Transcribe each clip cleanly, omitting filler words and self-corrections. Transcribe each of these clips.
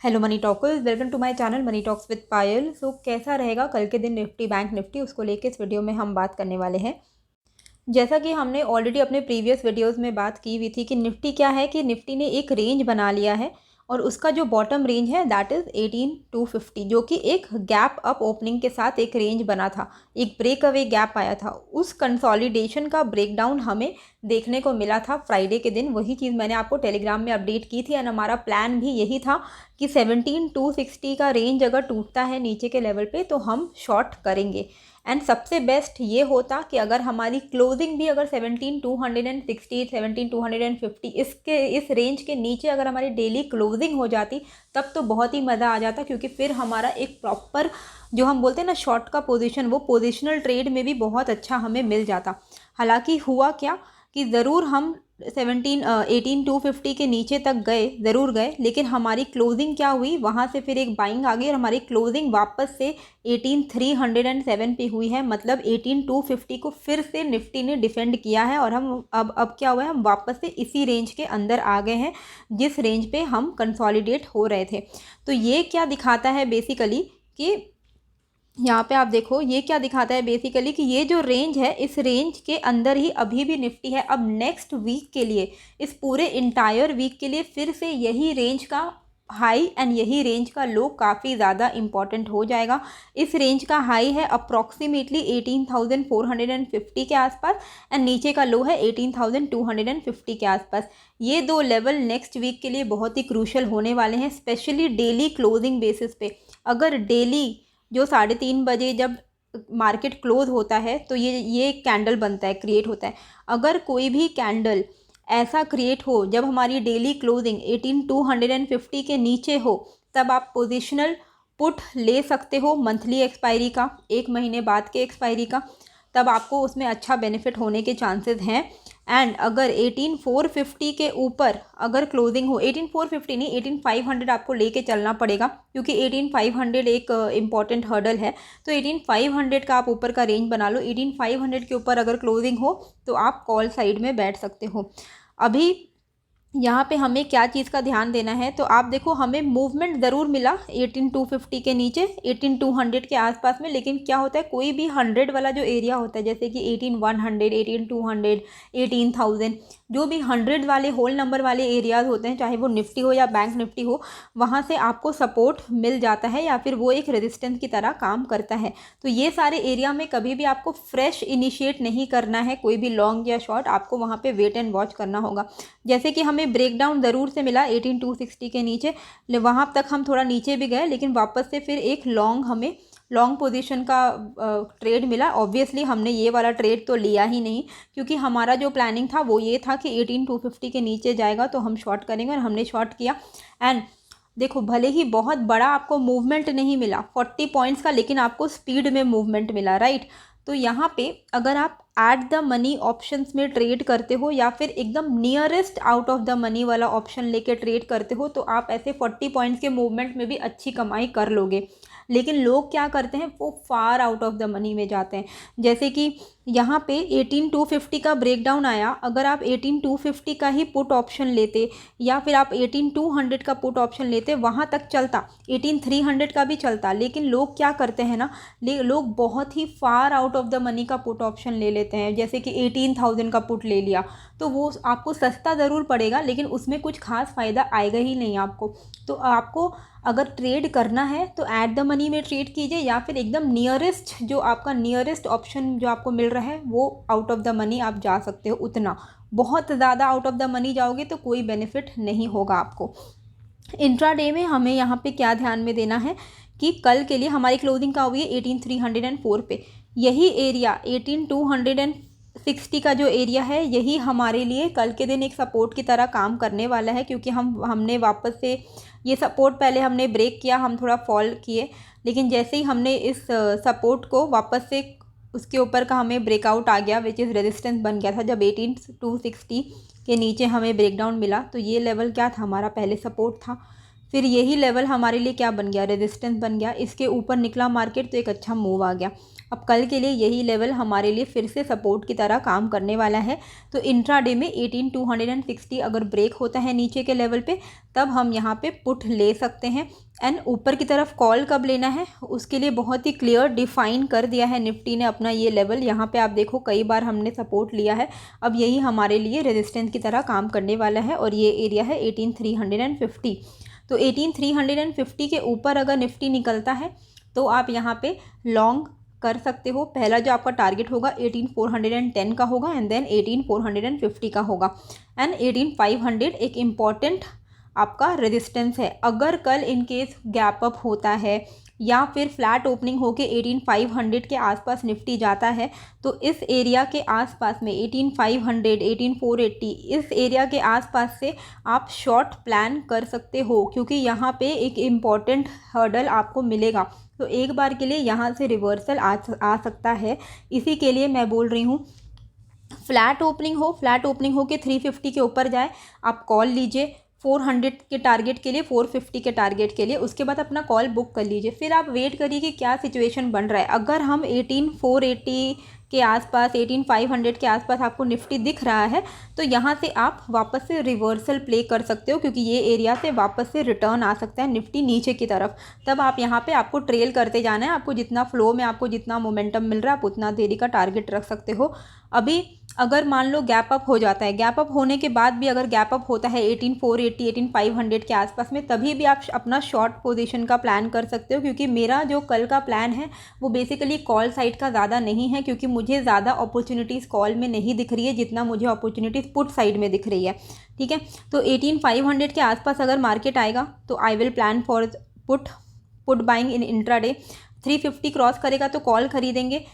Hello money talkers, welcome to my channel Money Talks with Payal. So कैसा रहेगा कल के दिन निफ्टी बैंक निफ्टी, उसको लेके इस वीडियो में हम बात करने वाले हैं। जैसा कि हमने ऑलरेडी अपने प्रीवियस वीडियोस में बात की हुई थी कि निफ्टी क्या है कि निफ्टी ने एक रेंज बना लिया है और उसका जो बॉटम रेंज है दैट इज़ 18250, जो कि एक गैप अप ओपनिंग के साथ एक रेंज बना था, एक ब्रेक अवे गैप आया था। उस कंसोलिडेशन का ब्रेकडाउन हमें देखने को मिला था फ्राइडे के दिन। वही चीज़ मैंने आपको टेलीग्राम में अपडेट की थी एंड हमारा प्लान भी यही था कि 17260 का रेंज अगर टूटता है नीचे के लेवल पे तो हम शॉर्ट करेंगे। एंड सबसे बेस्ट ये होता कि अगर हमारी क्लोजिंग भी अगर 17260 17250 इस रेंज के नीचे अगर हमारी डेली क्लोजिंग हो जाती तब तो बहुत ही मज़ा आ जाता, क्योंकि फिर हमारा एक प्रॉपर जो हम बोलते हैं ना शॉर्ट का पोजीशन, वो पोजिशनल ट्रेड में भी बहुत अच्छा हमें मिल जाता। हालांकि हुआ क्या कि ज़रूर हम 18250 के नीचे तक गए, ज़रूर गए, लेकिन हमारी क्लोजिंग क्या हुई, वहाँ से फिर एक बाइंग आ गई और हमारी क्लोजिंग वापस से 18307 पे हुई है। मतलब 18250 को फिर से निफ्टी ने डिफेंड किया है और हम अब क्या हुआ है, हम वापस से इसी रेंज के अंदर आ गए हैं जिस रेंज पे हम कंसोलिडेट हो रहे थे। तो ये क्या दिखाता है बेसिकली कि यहाँ पे आप देखो ये क्या दिखाता है बेसिकली कि ये जो रेंज है इस रेंज के अंदर ही अभी भी निफ्टी है। अब नेक्स्ट वीक के लिए, इस पूरे इंटायर वीक के लिए फिर से यही रेंज का हाई एंड यही रेंज का लो काफ़ी ज़्यादा इंपॉर्टेंट हो जाएगा। इस रेंज का हाई है अप्रॉक्सीमेटली 18450 के आसपास एंड नीचे का लो है 18250 के आसपास। ये दो लेवल नेक्स्ट वीक के लिए बहुत ही क्रूशल होने वाले हैं, स्पेशली डेली क्लोजिंग बेसिस पे। अगर डेली जो 3:30 बजे जब मार्केट क्लोज होता है तो ये कैंडल बनता है, क्रिएट होता है। अगर कोई भी कैंडल ऐसा क्रिएट हो जब हमारी डेली क्लोजिंग 18250 के नीचे हो, तब आप पोजिशनल पुट ले सकते हो मंथली एक्सपायरी का, एक महीने बाद के एक्सपायरी का, तब आपको उसमें अच्छा बेनिफिट होने के चांसेस हैं। एंड अगर 18450 के ऊपर अगर क्लोजिंग हो, 18450 नहीं 18500 आपको लेके चलना पड़ेगा, क्योंकि 18500 एक इम्पॉर्टेंट हर्डल है। तो 18500 का आप ऊपर का रेंज बना लो। 18500 के ऊपर अगर क्लोजिंग हो तो आप कॉल साइड में बैठ सकते हो। अभी यहाँ पे हमें क्या चीज़ का ध्यान देना है, तो आप देखो हमें मूवमेंट ज़रूर मिला 18250 के नीचे 18200 के आसपास में, लेकिन क्या होता है कोई भी 100 वाला जो एरिया होता है, जैसे कि 18100 18200 18000, जो भी 100 वाले होल नंबर वाले एरियाज होते हैं, चाहे वो निफ्टी हो या बैंक निफ्टी हो, वहाँ से आपको सपोर्ट मिल जाता है या फिर वो एक रेजिस्टेंस की तरह काम करता है। तो ये सारे एरिया में कभी भी आपको फ्रेश इनिशिएट नहीं करना है, कोई भी लॉन्ग या शॉर्ट, आपको वहाँ पे वेट एंड वॉच करना होगा। जैसे कि हमें ब्रेकडाउन ज़रूर से मिला 18260 के नीचे, वहाँ तक हम थोड़ा नीचे भी गए, लेकिन वापस से फिर एक हमें लॉन्ग पोजीशन का ट्रेड मिला। ऑब्वियसली हमने ये वाला ट्रेड तो लिया ही नहीं, क्योंकि हमारा जो प्लानिंग था वो ये था कि 18250 के नीचे जाएगा तो हम शॉर्ट करेंगे, और हमने शॉर्ट किया। एंड देखो भले ही बहुत बड़ा आपको मूवमेंट नहीं मिला 40 पॉइंट्स का, लेकिन आपको स्पीड में मूवमेंट मिला, राइट। तो यहाँ पे अगर आप एट द मनी ऑप्शंस में ट्रेड करते हो या फिर एकदम nearest out of the money वाला ऑप्शन लेके ट्रेड करते हो, तो आप ऐसे 40 पॉइंट्स के मूवमेंट में भी अच्छी कमाई कर लोगे। लेकिन लोग क्या करते हैं, वो फार आउट ऑफ द मनी में जाते हैं। जैसे कि यहाँ पे 18250 का ब्रेकडाउन आया, अगर आप 18250 का ही पुट ऑप्शन लेते या फिर आप 18200 का पुट ऑप्शन लेते, वहाँ तक चलता, 18300 का भी चलता। लेकिन लोग क्या करते हैं ना, लोग बहुत ही far out of the money का पुट ऑप्शन ले लेते हैं। जैसे कि 18000 का पुट ले लिया तो वो आपको सस्ता ज़रूर पड़ेगा, लेकिन उसमें कुछ खास फ़ायदा आएगा ही नहीं आपको। तो आपको अगर ट्रेड करना है तो ऐट द मनी में ट्रेड कीजिए, या फिर एकदम नियरेस्ट जो आपका नियरेस्ट ऑप्शन जो आपको मिल रहा है वो आउट ऑफ द मनी आप जा सकते हो। उतना बहुत ज़्यादा आउट ऑफ द मनी जाओगे तो कोई बेनिफिट नहीं होगा आपको। इंट्राडे में हमें यहाँ पे क्या ध्यान में देना है कि कल के लिए हमारी क्लोजिंग का हुई है 18304 पे। यही एरिया 18260 का जो एरिया है, यही हमारे लिए कल के दिन एक सपोर्ट की तरह काम करने वाला है, क्योंकि हमने वापस से ये सपोर्ट पहले हमने ब्रेक किया, हम थोड़ा फॉल किए, लेकिन जैसे ही हमने इस सपोर्ट को वापस से उसके ऊपर का हमें ब्रेकआउट आ गया, विच इज़ रेजिस्टेंस बन गया था जब 18260 के नीचे हमें ब्रेकडाउन मिला। तो ये लेवल क्या था, हमारा पहले सपोर्ट था, फिर यही लेवल हमारे लिए क्या बन गया, रेजिस्टेंस बन गया। इसके ऊपर निकला मार्केट तो एक अच्छा मूव आ गया। अब कल के लिए यही लेवल हमारे लिए फिर से सपोर्ट की तरह काम करने वाला है। तो इंट्राडे में 18,260 अगर ब्रेक होता है नीचे के लेवल पे, तब हम यहाँ पे पुट ले सकते हैं। एंड ऊपर की तरफ कॉल कब लेना है उसके लिए बहुत ही क्लियर डिफाइन कर दिया है निफ्टी ने अपना ये लेवल। यहाँ पे आप देखो कई बार हमने सपोर्ट लिया है, अब यही हमारे लिए रेजिस्टेंस की तरह काम करने वाला है और ये एरिया है 18,350। तो 18,350 के ऊपर अगर निफ्टी निकलता है तो आप यहाँ पे लॉन्ग कर सकते हो। पहला जो आपका टारगेट होगा 18,410 का होगा एंड देन 18,450 का होगा एंड 18,500 एक इम्पॉर्टेंट आपका रेजिस्टेंस है। अगर कल इन केस गैप अप होता है या फिर फ्लैट ओपनिंग होके 18,500 के आसपास निफ्टी जाता है तो इस एरिया के आसपास में 18,500 18,480 इस एरिया के आसपास से आप शॉर्ट प्लान कर सकते हो, क्योंकि यहाँ पे एक इम्पॉर्टेंट हर्डल आपको मिलेगा। तो एक बार के लिए यहाँ से रिवर्सल आ सकता है। इसी के लिए मैं बोल रही हूँ फ्लैट ओपनिंग हो के 350 के ऊपर जाए, आप कॉल लीजिए 400 के टारगेट के लिए, 450 के टारगेट के लिए, उसके बाद अपना कॉल बुक कर लीजिए। फिर आप वेट करिए कि क्या सिचुएशन बन रहा है। अगर हम 18,480 के आसपास 18,500 के आसपास आपको निफ्टी दिख रहा है तो यहाँ से आप वापस से रिवर्सल प्ले कर सकते हो, क्योंकि ये एरिया से वापस से रिटर्न आ सकता है निफ्टी नीचे की तरफ। तब आप यहाँ पे आपको ट्रेल करते जाना है, आपको जितना फ्लो में आपको जितना मोमेंटम मिल रहा है आप उतना देरी का टारगेट रख सकते हो। अभी अगर मान लो गैप अप हो जाता है, गैप अप होने के बाद भी अगर गैप अप होता है 18,480 18,500 के आसपास में, तभी भी आप अपना शॉर्ट पोजीशन का प्लान कर सकते हो। क्योंकि मेरा जो कल का प्लान है वो बेसिकली कॉल साइड का ज़्यादा नहीं है, क्योंकि मुझे ज़्यादा अपॉर्चुनिटीज़ कॉल में नहीं दिख रही है जितना मुझे अपॉर्चुनिटीज़ पुट साइड में दिख रही है। ठीक है, तो 18,500 के आसपास अगर मार्केट आएगा तो I will plan for put buying in intraday. 350 cross करेगा तो कॉल खरीदेंगे,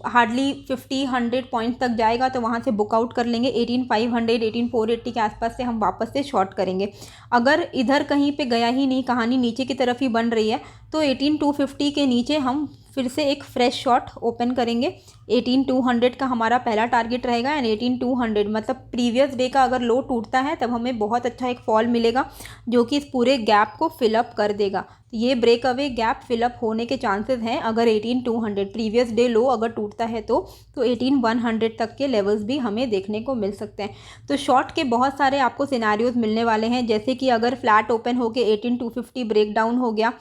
हार्डली 50-100 पॉइंट तक जाएगा तो वहाँ से बुकआउट कर लेंगे। 18,500 18,480 के आसपास से हम वापस से शॉर्ट करेंगे। अगर इधर कहीं पे गया ही नहीं, कहानी नीचे की तरफ ही बन रही है, तो 18,250 के नीचे हम फिर से एक फ्रेश शॉट ओपन करेंगे। 18,200 का हमारा पहला टारगेट रहेगा एंड 18,200 मतलब प्रीवियस डे का अगर लो टूटता है तब हमें बहुत अच्छा एक फॉल मिलेगा जो कि इस पूरे गैप को फिलअप कर देगा। तो ये ब्रेक अवे गैप फिलअप होने के चांसेस हैं अगर 18,200 प्रीवियस डे लो अगर टूटता है तो 18,100 तक के लेवल्स भी हमें देखने को मिल सकते हैं। तो शॉर्ट के बहुत सारे आपको सिनारियोज मिलने वाले हैं, जैसे कि अगर फ्लैट ओपन होके 18,250 ब्रेक डाउन हो गया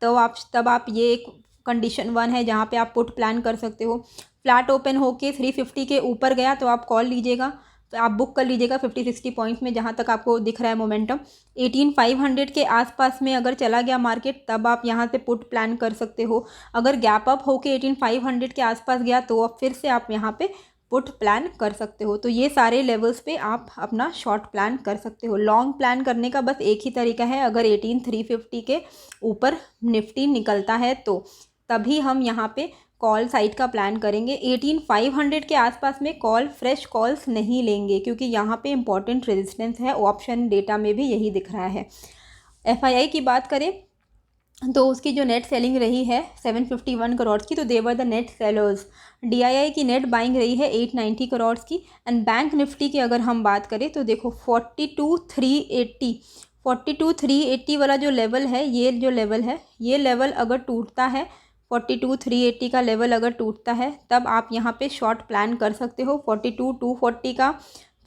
तो तब आप ये एक कंडीशन 1 है जहाँ पे आप पुट प्लान कर सकते हो। फ्लैट ओपन होके 350 के ऊपर गया तो आप कॉल लीजिएगा, तो आप बुक कर लीजिएगा 50-60 पॉइंट्स में जहाँ तक आपको दिख रहा है मोमेंटम। 18,500 के आसपास में अगर चला गया मार्केट तब आप यहाँ से पुट प्लान कर सकते हो। अगर गैप अप होके 18,500 के आसपास गया तो अब फिर से आप यहाँ पे पुट प्लान कर सकते हो। तो ये सारे लेवल्स पे आप अपना शॉर्ट प्लान कर सकते हो। लॉन्ग प्लान करने का बस एक ही तरीका है, अगर 18,350 के ऊपर निफ्टी निकलता है तो तभी हम यहाँ पे कॉल साइड का प्लान करेंगे। 18,500 के आसपास में कॉल फ्रेश कॉल्स नहीं लेंगे, क्योंकि यहाँ पे इंपॉर्टेंट रेजिस्टेंस है। ऑप्शन डेटा में भी यही दिख रहा है। FII की बात करें तो उसकी जो नेट सेलिंग रही है 751 करोड़ की, तो देवर द नेट सेलर्स। DII की नेट बाइंग रही है 890 करोड़ की। एंड बैंक निफ्टी की अगर हम बात करें तो देखो 42,380 वाला जो लेवल है, ये जो लेवल है, ये लेवल अगर टूटता है 42,380 का लेवल अगर टूटता है तब आप यहाँ पे शॉर्ट प्लान कर सकते हो। 42,240 का,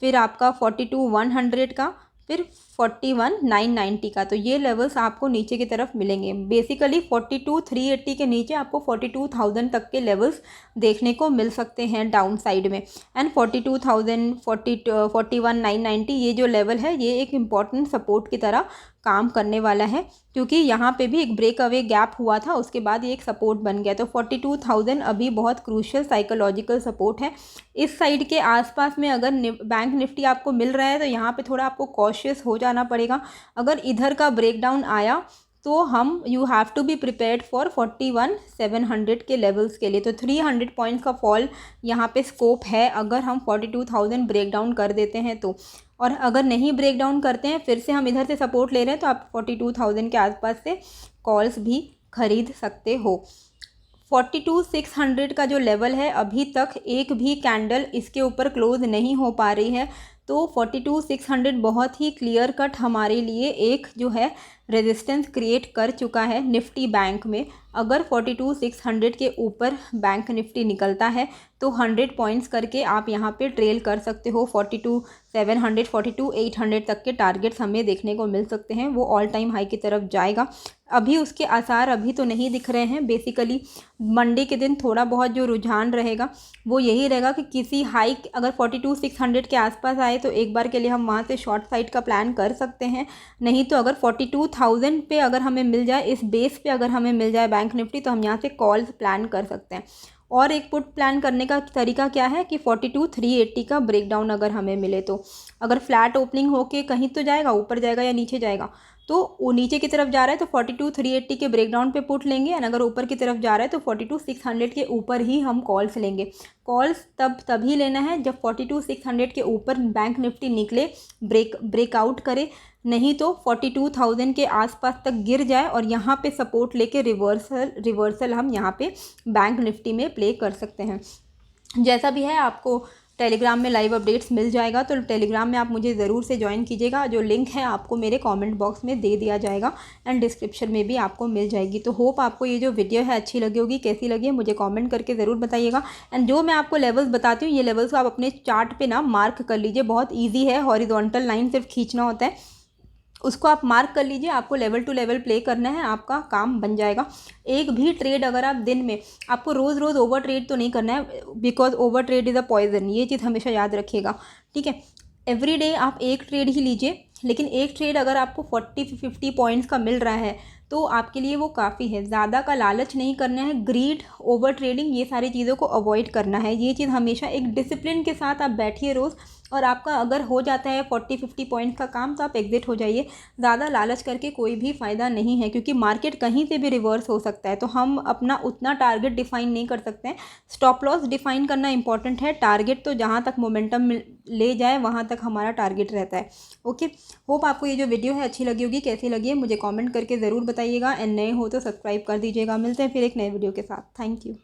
फिर आपका 42,100 का, फिर 41,990 का। तो ये लेवल्स आपको नीचे की तरफ मिलेंगे। बेसिकली 42,380 के नीचे आपको 42,000 तक के लेवल्स देखने को मिल सकते हैं डाउन साइड में। एंड 42,000 41,990 ये जो लेवल है ये एक इम्पॉर्टेंट सपोर्ट की तरह काम करने वाला है, क्योंकि यहाँ पे भी एक ब्रेक अवे गैप हुआ था, उसके बाद ये एक सपोर्ट बन गया। तो 42,000 अभी बहुत क्रूशियल साइकोलॉजिकल सपोर्ट है। इस साइड के आसपास में अगर बैंक निफ्टी आपको मिल रहा है तो यहाँ पे थोड़ा आपको कॉशियस हो जाना पड़ेगा। अगर इधर का ब्रेकडाउन आया तो हम you have to be prepared for 41,700 के लेवल्स के लिए। तो 300 पॉइंट्स का फॉल यहाँ पे स्कोप है अगर हम 42,000 ब्रेकडाउन कर देते हैं तो। और अगर नहीं ब्रेकडाउन करते हैं, फिर से हम इधर से सपोर्ट ले रहे हैं, तो आप 42,000 के आसपास से कॉल्स भी खरीद सकते हो। 42,600 का जो लेवल है अभी तक एक भी कैंडल इसके ऊपर क्लोज नहीं हो पा रही है। तो 42,600 बहुत ही क्लियर कट हमारे लिए एक जो है रेजिस्टेंस क्रिएट कर चुका है निफ्टी बैंक में। अगर 42,600 के ऊपर बैंक निफ्टी निकलता है तो 100 पॉइंट्स करके आप यहाँ पे ट्रेल कर सकते हो। 42,700 42,800 तक के टारगेट्स हमें देखने को मिल सकते हैं, वो ऑल टाइम हाई की तरफ जाएगा। अभी उसके आसार अभी तो नहीं दिख रहे हैं। बेसिकली मंडे के दिन थोड़ा बहुत जो रुझान रहेगा वो यही रहेगा कि किसी हाई अगर 42,600 के आसपास आए तो एक बार के लिए हम वहाँ से शॉर्ट साइड का प्लान कर सकते हैं। नहीं तो अगर 42,000 पे अगर हमें मिल जाए, इस बेस पे अगर हमें मिल जाए बैंक निफ्टी, तो हम यहाँ से कॉल्स प्लान कर सकते हैं। और एक पुट प्लान करने का तरीका क्या है कि 42,380 का ब्रेकडाउन अगर हमें मिले तो अगर फ्लैट ओपनिंग होके कहीं तो जाएगा, ऊपर जाएगा या नीचे जाएगा, तो वो नीचे की तरफ जा रहा है तो 42,380 के ब्रेकडाउन पे पुट लेंगे। एंड अगर ऊपर की तरफ जा रहा है तो 42,600 के ऊपर ही हम कॉल्स लेंगे। कॉल्स तभी लेना है जब 42,600 के ऊपर बैंक निफ्टी निकले, ब्रेकआउट करे, नहीं तो 42,000 के आसपास तक गिर जाए और यहाँ पे सपोर्ट लेके रिवर्सल हम यहाँ पे बैंक निफ्टी में प्ले कर सकते हैं। जैसा भी है आपको टेलीग्राम में लाइव अपडेट्स मिल जाएगा, तो टेलीग्राम में आप मुझे ज़रूर से ज्वाइन कीजिएगा। जो लिंक है आपको मेरे कमेंट बॉक्स में दे दिया जाएगा एंड डिस्क्रिप्शन में भी आपको मिल जाएगी। तो होप आपको ये जो वीडियो है अच्छी लगी होगी। कैसी लगी है मुझे कमेंट करके ज़रूर बताइएगा। एंड जो मैं आपको लेवल्स बताती हूँ, ये लेवल्स को आप अपने चार्ट पर ना मार्क कर लीजिए। बहुत ईजी है, हॉरिजॉन्टल लाइन सिर्फ खींचना होता है, उसको आप मार्क कर लीजिए। आपको लेवल टू लेवल प्ले करना है, आपका काम बन जाएगा। एक भी ट्रेड अगर आप दिन में, आपको रोज़ रोज़ ओवर ट्रेड तो नहीं करना है, because overtrade is a poison, ये चीज़ हमेशा याद रखिएगा, ठीक है। एवरी डे आप एक ट्रेड ही लीजिए, लेकिन एक ट्रेड अगर आपको 40-50 पॉइंट्स का मिल रहा है तो आपके लिए वो काफ़ी है। ज़्यादा का लालच नहीं करना है, ग्रीड, ओवर ट्रेडिंग, ये सारी चीज़ों को अवॉइड करना है। ये चीज़ हमेशा एक डिसिप्लिन के साथ आप बैठिए रोज़, और आपका अगर हो जाता है 40-50 पॉइंट्स का काम तो आप एग्जिट हो जाइए। ज़्यादा लालच करके कोई भी फ़ायदा नहीं है, क्योंकि मार्केट कहीं से भी रिवर्स हो सकता है। तो हम अपना उतना टारगेट डिफाइन नहीं कर सकते हैं। स्टॉप लॉस डिफाइन करना इंपॉर्टेंट है, टारगेट तो जहाँ तक मोमेंटम ले जाए वहाँ तक हमारा टारगेट रहता है। ओके, होप आपको ये जो वीडियो है अच्छी लगी होगी। कैसी लगी है मुझे कमेंट करके ज़रूर बताइएगा। एंड नए हो तो सब्सक्राइब कर दीजिएगा। मिलते हैं फिर एक नए वीडियो के साथ। Thank you.